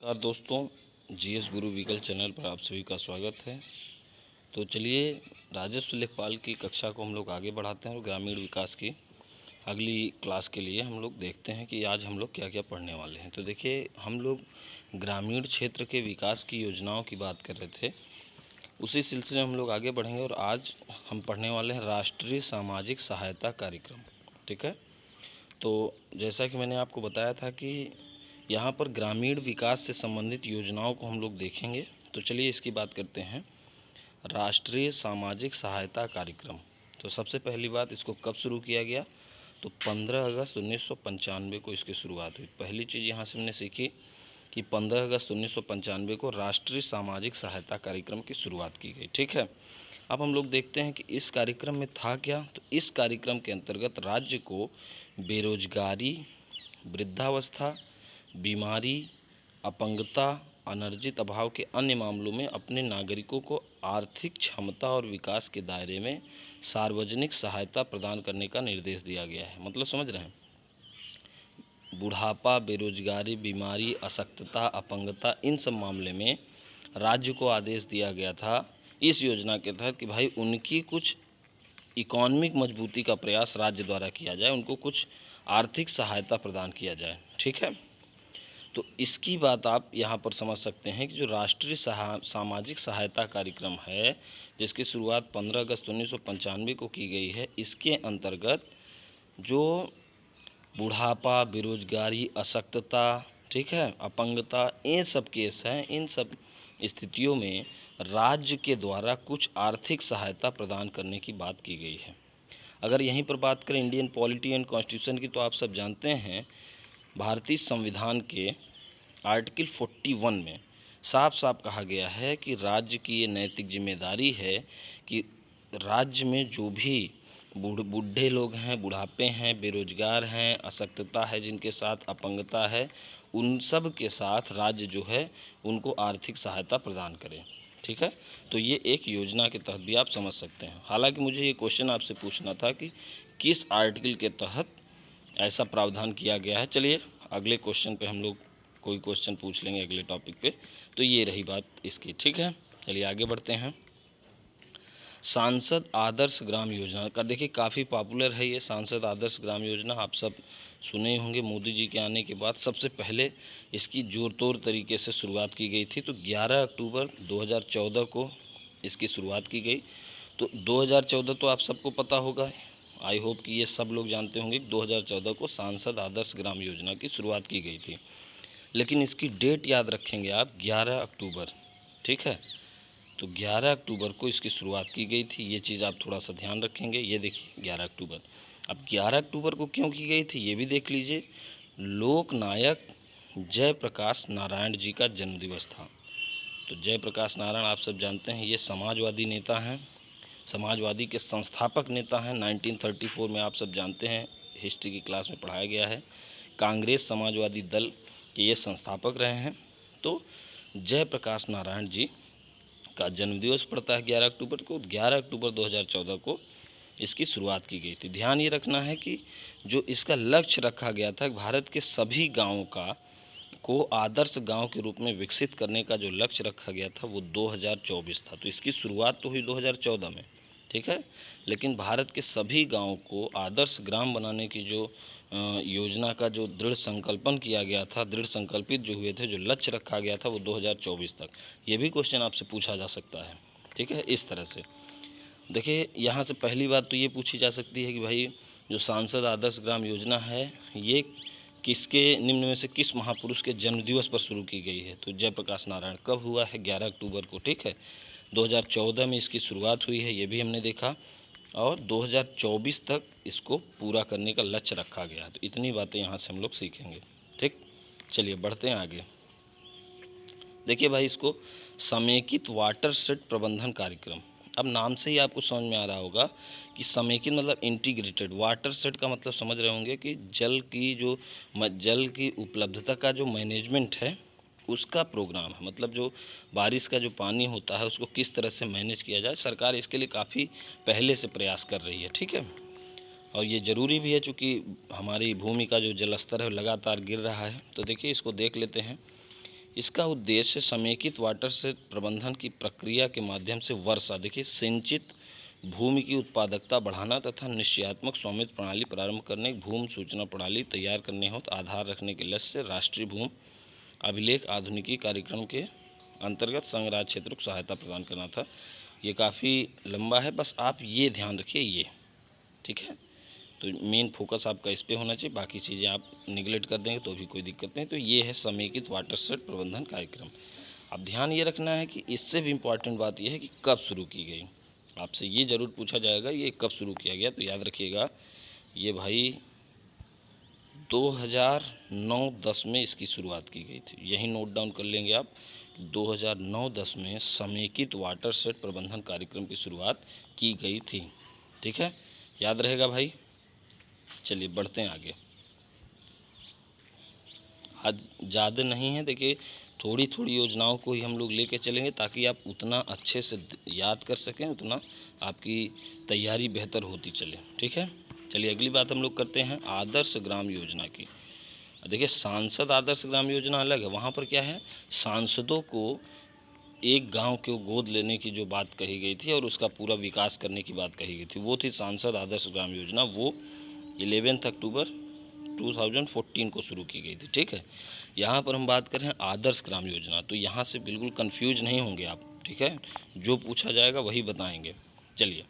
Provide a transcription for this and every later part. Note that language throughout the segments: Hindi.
नमस्कार दोस्तों, जीएस गुरु व्हीकल चैनल पर आप सभी का स्वागत है। तो चलिए राजस्व लेखपाल की कक्षा को हम लोग आगे बढ़ाते हैं और ग्रामीण विकास की अगली क्लास के लिए हम लोग देखते हैं कि आज हम लोग क्या क्या पढ़ने वाले हैं। तो देखिए, हम लोग ग्रामीण क्षेत्र के विकास की योजनाओं की बात कर रहे थे, उसी सिलसिले में हम लोग आगे बढ़ेंगे और आज हम पढ़ने वाले हैं राष्ट्रीय सामाजिक सहायता कार्यक्रम। ठीक है, तो जैसा कि मैंने आपको बताया था कि यहाँ पर ग्रामीण विकास से संबंधित योजनाओं को हम लोग देखेंगे। तो चलिए इसकी बात करते हैं। राष्ट्रीय सामाजिक सहायता कार्यक्रम, तो सबसे पहली बात, इसको कब शुरू किया गया? तो 15 अगस्त 1995 को इसकी शुरुआत हुई। पहली चीज़ यहाँ से हमने सीखी कि 15 अगस्त 1995 को राष्ट्रीय सामाजिक सहायता कार्यक्रम की शुरुआत की गई। ठीक है, अब हम लोग देखते हैं कि इस कार्यक्रम में था क्या। तो इस कार्यक्रम के अंतर्गत राज्य को बेरोजगारी, वृद्धावस्था, बीमारी, अपंगता, अनर्जित अभाव के अन्य मामलों में अपने नागरिकों को आर्थिक क्षमता और विकास के दायरे में सार्वजनिक सहायता प्रदान करने का निर्देश दिया गया है। मतलब समझ रहे हैं, बुढ़ापा, बेरोजगारी, बीमारी, अशक्तता, अपंगता, इन सब मामले में राज्य को आदेश दिया गया था इस योजना के तहत कि भाई उनकी कुछ इकोनॉमिक मजबूती का प्रयास राज्य द्वारा किया जाए, उनको कुछ आर्थिक सहायता प्रदान किया जाए। ठीक है, तो इसकी बात आप यहाँ पर समझ सकते हैं कि जो राष्ट्रीय सामाजिक सहायता कार्यक्रम है, जिसकी शुरुआत 15 अगस्त 1995 को की गई है, इसके अंतर्गत जो बुढ़ापा, बेरोजगारी, अशक्तता, ठीक है, अपंगता, ये सब केस हैं, इन सब स्थितियों में राज्य के द्वारा कुछ आर्थिक सहायता प्रदान करने की बात की गई है। अगर यहीं पर बात करें इंडियन पॉलिटी एंड कॉन्स्टिट्यूशन की, तो आप सब जानते हैं भारतीय संविधान के आर्टिकल 41 में साफ साफ कहा गया है कि राज्य की ये नैतिक जिम्मेदारी है कि राज्य में जो भी बूढ़े लोग हैं, बुढ़ापे हैं, बेरोजगार हैं, अशक्तता है, जिनके साथ अपंगता है, उन सब के साथ राज्य जो है उनको आर्थिक सहायता प्रदान करे। ठीक है, तो ये एक योजना के तहत भी आप समझ सकते हैं। हालांकि मुझे ये क्वेश्चन आपसे पूछना था कि किस आर्टिकल के तहत ऐसा प्रावधान किया गया है। चलिए अगले क्वेश्चन पे हम लोग कोई क्वेश्चन पूछ लेंगे अगले टॉपिक पे। तो ये रही बात इसकी। ठीक है, चलिए आगे बढ़ते हैं। सांसद आदर्श ग्राम योजना का देखिए काफ़ी पॉपुलर है ये सांसद आदर्श ग्राम योजना, आप सब सुने होंगे। मोदी जी के आने के बाद सबसे पहले इसकी जोर तोड़ तरीके से शुरुआत की गई थी। तो 11 अक्टूबर 2014 को इसकी शुरुआत की गई। तो 2014 तो आप सबको पता होगा, आई होप कि ये सब लोग जानते होंगे कि 2014 को सांसद आदर्श ग्राम योजना की शुरुआत की गई थी। लेकिन इसकी डेट याद रखेंगे आप, 11 अक्टूबर। ठीक है, तो 11 अक्टूबर को इसकी शुरुआत की गई थी, ये चीज़ आप थोड़ा सा ध्यान रखेंगे। ये देखिए 11 अक्टूबर। अब 11 अक्टूबर को क्यों की गई थी ये भी देख लीजिए। लोकनायक जयप्रकाश नारायण जी का जन्मदिवस था। तो जयप्रकाश नारायण आप सब जानते हैं, ये समाजवादी नेता हैं, समाजवादी के संस्थापक नेता हैं। 1934 में आप सब जानते हैं, हिस्ट्री की क्लास में पढ़ाया गया है, कांग्रेस समाजवादी दल के ये संस्थापक रहे हैं। तो जयप्रकाश नारायण जी का जन्मदिवस पड़ता है 11 अक्टूबर को। 11 अक्टूबर 2014 को इसकी शुरुआत की गई थी। ध्यान ये रखना है कि जो इसका लक्ष्य रखा गया था, भारत के सभी गाँवों को आदर्श गांव के रूप में विकसित करने का जो लक्ष्य रखा गया था वो 2024 था। तो इसकी शुरुआत तो हुई 2014 में, ठीक है, लेकिन भारत के सभी गांवों को आदर्श ग्राम बनाने की जो योजना का जो दृढ़ संकल्पन किया गया था, दृढ़ संकल्पित जो हुए थे, जो लक्ष्य रखा गया था वो 2024 तक। ये भी क्वेश्चन आपसे पूछा जा सकता है। ठीक है, इस तरह से देखिए, यहाँ से पहली बात तो ये पूछी जा सकती है कि भाई जो सांसद आदर्श ग्राम योजना है ये किसके निम्न में से किस महापुरुष के जन्मदिवस पर शुरू की गई है? तो जयप्रकाश नारायण। कब हुआ है? 11 अक्टूबर को। ठीक है, 2014 में इसकी शुरुआत हुई है, ये भी हमने देखा, और 2024 तक इसको पूरा करने का लक्ष्य रखा गया है। तो इतनी बातें यहाँ से हम लोग सीखेंगे। ठीक, चलिए बढ़ते हैं आगे। देखिए भाई, इसको समेकित वाटर शेड प्रबंधन कार्यक्रम, अब नाम से ही आपको समझ में आ रहा होगा कि समेकित मतलब इंटीग्रेटेड, वाटर शेड का मतलब समझ रहे होंगे कि जल की उपलब्धता का जो मैनेजमेंट है उसका प्रोग्राम है। मतलब जो बारिश का जो पानी होता है उसको किस तरह से मैनेज किया जाए, सरकार इसके लिए काफ़ी पहले से प्रयास कर रही है। ठीक है, और ये ज़रूरी भी है चूँकि हमारी भूमि का जो जल स्तर है लगातार गिर रहा है। तो देखिए इसको देख लेते हैं इसका उद्देश्य समेकित वाटरशेड प्रबंधन की प्रक्रिया के माध्यम से वर्षा, देखिए, सिंचित भूमि की उत्पादकता बढ़ाना तथा निश्चयात्मक स्वामित्व प्रणाली प्रारंभ करने, भूमि सूचना प्रणाली तैयार करने हेतु आधार रखने के लक्ष्य से राष्ट्रीय भूमि अभिलेख आधुनिकी कार्यक्रम के अंतर्गत संघराज क्षेत्रों को सहायता प्रदान करना था। ये काफ़ी लंबा है, बस आप ये ध्यान रखिए ये, ठीक है। तो मेन फोकस आपका इस पे होना चाहिए, बाकी चीज़ें आप निगलेक्ट कर देंगे तो भी कोई दिक्कत नहीं। तो ये है समेकित वाटरशेड प्रबंधन कार्यक्रम। अब ध्यान ये रखना है कि इससे भी इम्पॉर्टेंट बात यह है कि कब शुरू की गई। आपसे ये ज़रूर पूछा जाएगा ये कब शुरू किया गया, तो याद रखिएगा ये भाई 2009-10 में इसकी शुरुआत की गई थी। यही नोट डाउन कर लेंगे आप। 2009-10 में समेकित वाटरशेड प्रबंधन कार्यक्रम की शुरुआत की गई थी, ठीक है, याद रहेगा भाई। चलिए बढ़ते हैं आगे। आज ज़्यादा नहीं है, देखिए थोड़ी थोड़ी योजनाओं को ही हम लोग लेके चलेंगे ताकि आप उतना अच्छे से याद कर सकें, उतना आपकी तैयारी बेहतर होती चले, ठीक है। चलिए अगली बात हम लोग करते हैं आदर्श ग्राम योजना की। देखिए सांसद आदर्श ग्राम योजना अलग है, वहाँ पर क्या है, सांसदों को एक गांव को गोद लेने की जो बात कही गई थी और उसका पूरा विकास करने की बात कही गई थी, वो थी सांसद आदर्श ग्राम योजना। वो 11 अक्टूबर 2014 को शुरू की गई थी, ठीक है। यहाँ पर हम बात कर रहे हैं आदर्श ग्राम योजना, तो यहाँ से बिल्कुल कंफ्यूज नहीं होंगे आप, ठीक है, जो पूछा जाएगा वही बताएंगे। चलिए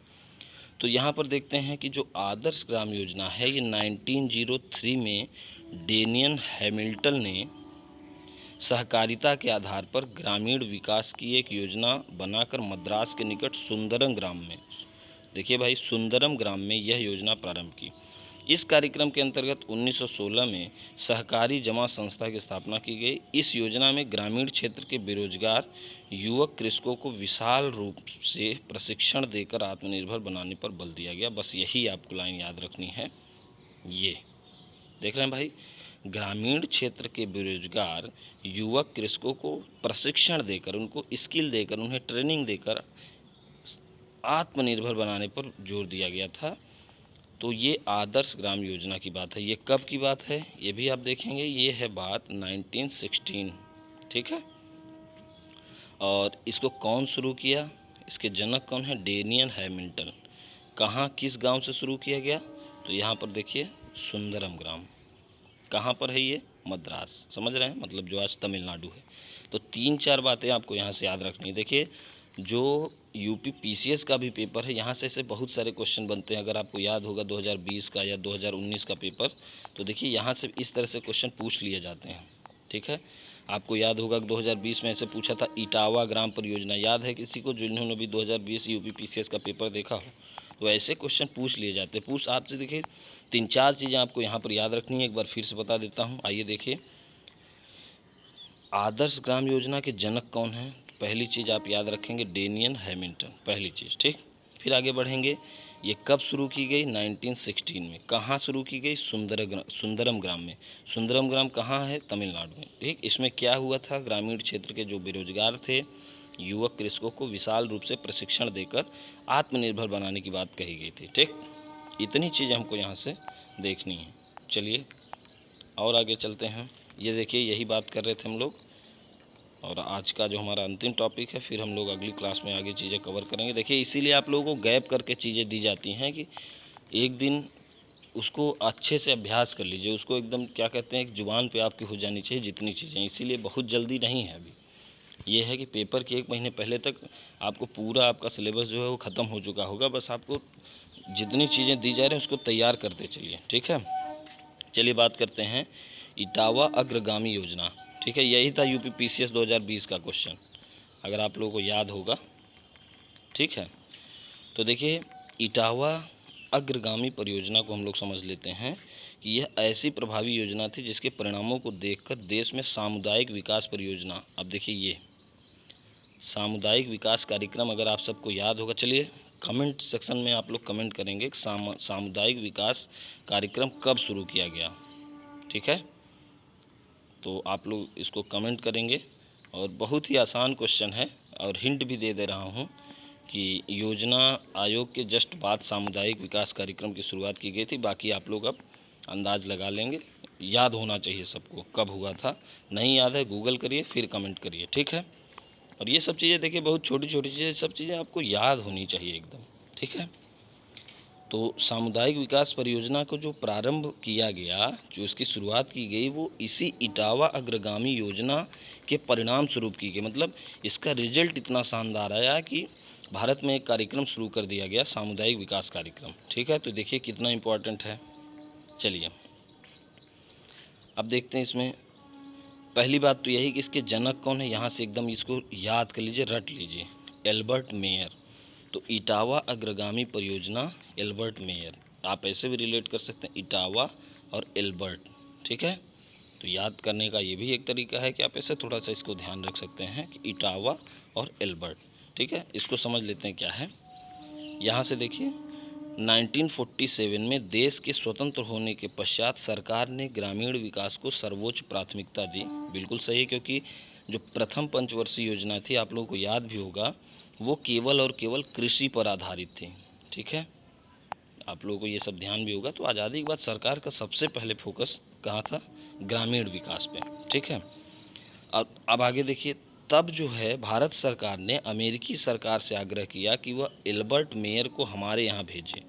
तो यहाँ पर देखते हैं कि जो आदर्श ग्राम योजना है ये 1903 में डेनियन हैमिल्टन ने सहकारिता के आधार पर ग्रामीण विकास की एक योजना बनाकर मद्रास के निकट सुंदरम ग्राम में, देखिए भाई, सुंदरम ग्राम में यह योजना प्रारंभ की। इस कार्यक्रम के अंतर्गत 1916 में सहकारी जमा संस्था की स्थापना की गई। इस योजना में ग्रामीण क्षेत्र के बेरोजगार युवक कृषकों को विशाल रूप से प्रशिक्षण देकर आत्मनिर्भर बनाने पर बल दिया गया। बस यही आपको लाइन याद रखनी है। ये देख रहे हैं भाई, ग्रामीण क्षेत्र के बेरोजगार युवक कृषकों को प्रशिक्षण देकर, उनको स्किल देकर, उन्हें ट्रेनिंग देकर आत्मनिर्भर बनाने पर जोर दिया गया था। तो ये आदर्श ग्राम योजना की बात है। ये कब की बात है ये भी आप देखेंगे, ये है बात 1916, ठीक है। और इसको कौन शुरू किया, इसके जनक कौन है, डेनियन हैमिल्टन। कहाँ किस गांव से शुरू किया गया, तो यहाँ पर देखिए सुंदरम ग्राम। कहाँ पर है ये, मद्रास, समझ रहे हैं, मतलब जो आज तमिलनाडु है। तो 3-4 बातें आपको यहाँ से याद रखनी है। देखिए जो यूपी पीसीएस का भी पेपर है, यहाँ से ऐसे बहुत सारे क्वेश्चन बनते हैं। अगर आपको याद होगा 2020 का या 2019 का पेपर, तो देखिए यहाँ से इस तरह से क्वेश्चन पूछ लिए जाते हैं, ठीक है। आपको याद होगा कि 2020 में ऐसे पूछा था इटावा ग्राम परियोजना, याद है किसी को जिन्होंने भी 2020 यूपी पीसीएस का पेपर देखा हो, तो ऐसे क्वेश्चन पूछ लिए जाते हैं। पूछ आपसे देखिए 3-4 चीज़ें आपको यहाँ पर याद रखनी है, एक बार फिर से बता देता हूँ। आइए देखिए, आदर्श ग्राम योजना के जनक कौन हैं, पहली चीज़ आप याद रखेंगे डेनियन हैमिल्टन, पहली चीज़, ठीक। फिर आगे बढ़ेंगे, ये कब शुरू की गई, 1916 में। कहाँ शुरू की गई, सुंदरम ग्राम में। सुंदरम ग्राम कहाँ है, तमिलनाडु में, ठीक। इसमें क्या हुआ था, ग्रामीण क्षेत्र के जो बेरोजगार थे युवक कृषकों को विशाल रूप से प्रशिक्षण देकर आत्मनिर्भर बनाने की बात कही गई थी, ठीक। इतनी चीज़ें हमको यहाँ से देखनी है। चलिए और आगे चलते हैं। ये देखिए यही बात कर रहे थे हम लोग, और आज का जो हमारा अंतिम टॉपिक है, फिर हम लोग अगली क्लास में आगे चीज़ें कवर करेंगे। देखिए इसीलिए आप लोगों को गैप करके चीज़ें दी जाती हैं कि एक दिन उसको अच्छे से अभ्यास कर लीजिए, उसको एकदम क्या कहते हैं, एक जुबान पे आपकी हो जानी चाहिए जितनी चीज़ें। इसीलिए बहुत जल्दी नहीं है अभी, ये है कि पेपर के 1 महीने पहले तक आपको पूरा आपका सिलेबस जो है वो ख़त्म हो चुका होगा। बस आपको जितनी चीज़ें दी जा रही हैं उसको तैयार करते चलिए, ठीक है। चलिए बात करते हैं इटावा अग्रगामी योजना, ठीक है। यही था यूपी पीसीएस 2020 का क्वेश्चन, अगर आप लोगों को याद होगा, ठीक है। तो देखिए इटावा अग्रगामी परियोजना को हम लोग समझ लेते हैं कि यह ऐसी प्रभावी योजना थी जिसके परिणामों को देखकर देश में सामुदायिक विकास परियोजना, अब देखिए ये सामुदायिक विकास कार्यक्रम अगर आप सबको याद होगा, चलिए कमेंट सेक्शन में आप लोग कमेंट करेंगे कि सामुदायिक विकास कार्यक्रम कब शुरू किया गया, ठीक है। तो आप लोग इसको कमेंट करेंगे, और बहुत ही आसान क्वेश्चन है, और हिंट भी दे रहा हूँ कि योजना आयोग के जस्ट बाद सामुदायिक विकास कार्यक्रम की शुरुआत की गई थी। बाकी आप लोग अब अंदाज़ लगा लेंगे। याद होना चाहिए सबको कब हुआ था, नहीं याद है गूगल करिए फिर कमेंट करिए, ठीक है। और ये सब चीज़ें देखिए बहुत छोटी छोटी चीज़ें, सब चीज़ें आपको याद होनी चाहिए एकदम, ठीक है। तो सामुदायिक विकास परियोजना को जो प्रारंभ किया गया, जो इसकी शुरुआत की गई, वो इसी इटावा अग्रगामी योजना के परिणाम स्वरूप की गई। मतलब इसका रिजल्ट इतना शानदार आया कि भारत में एक कार्यक्रम शुरू कर दिया गया, सामुदायिक विकास कार्यक्रम, ठीक है। तो देखिए कितना इम्पोर्टेंट है। चलिए अब देखते हैं इसमें पहली बात तो यही कि इसके जनक कौन है, यहाँ से एकदम इसको याद कर लीजिए, रट लीजिए, एल्बर्ट मेयर। तो इटावा अग्रगामी परियोजना, एल्बर्ट मेयर, आप ऐसे भी रिलेट कर सकते हैं इटावा और एल्बर्ट, ठीक है। तो याद करने का ये भी एक तरीका है कि आप ऐसे थोड़ा सा इसको ध्यान रख सकते हैं कि इटावा और एल्बर्ट, ठीक है। इसको समझ लेते हैं क्या है। यहाँ से देखिए 1947 में देश के स्वतंत्र होने के पश्चात सरकार ने ग्रामीण विकास को सर्वोच्च प्राथमिकता दी। बिल्कुल सही है, क्योंकि जो प्रथम पंचवर्षीय योजना थी, आप लोगों को याद भी होगा, वो केवल और केवल कृषि पर आधारित थी, ठीक है। आप लोगों को ये सब ध्यान भी होगा। तो आज़ादी के बाद सरकार का सबसे पहले फोकस कहाँ था, ग्रामीण विकास पे, ठीक है। अब आगे देखिए, तब जो है भारत सरकार ने अमेरिकी सरकार से आग्रह किया कि वह एल्बर्ट मेयर को हमारे यहाँ भेजे,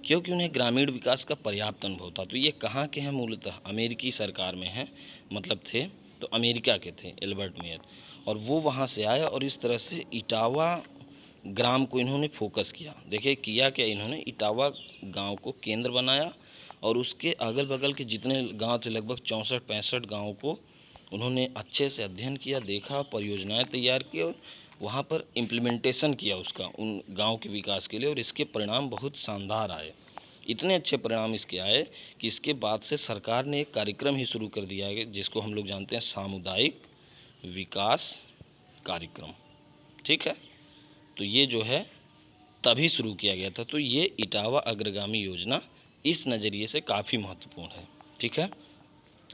क्योंकि उन्हें ग्रामीण विकास का पर्याप्त अनुभव था। तो ये कहाँ के हैं, मूलतः अमेरिकी सरकार में हैं, मतलब थे तो अमेरिका के थे एल्बर्ट मेयर, और वो वहाँ से आए और इस तरह से इटावा ग्राम को इन्होंने फोकस किया। देखिए किया क्या, इन्होंने इटावा गांव को केंद्र बनाया और उसके अगल बगल के जितने गांव थे, लगभग 64-65 गाँव को उन्होंने अच्छे से अध्ययन किया, देखा, परियोजनाएं तैयार की और वहाँ पर इम्प्लीमेंटेशन किया उसका, उन गांव के विकास के लिए, और इसके परिणाम बहुत शानदार आए। इतने अच्छे परिणाम इसके आए कि इसके बाद से सरकार ने एक कार्यक्रम ही शुरू कर दिया है जिसको हम लोग जानते हैं सामुदायिक विकास कार्यक्रम, ठीक है। तो ये जो है तभी शुरू किया गया था। तो ये इटावा अग्रगामी योजना इस नज़रिए से काफ़ी महत्वपूर्ण है, ठीक है।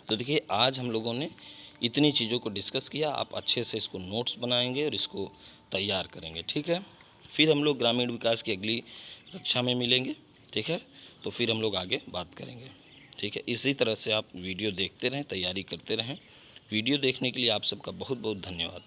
तो देखिए आज हम लोगों ने इतनी चीज़ों को डिस्कस किया, आप अच्छे से इसको नोट्स बनाएंगे और इसको तैयार करेंगे, ठीक है। फिर हम लोग ग्रामीण विकास की अगली कक्षा में मिलेंगे, ठीक है। तो फिर हम लोग आगे बात करेंगे, ठीक है। इसी तरह से आप वीडियो देखते रहें, तैयारी करते रहें। वीडियो देखने के लिए आप सबका बहुत बहुत धन्यवाद।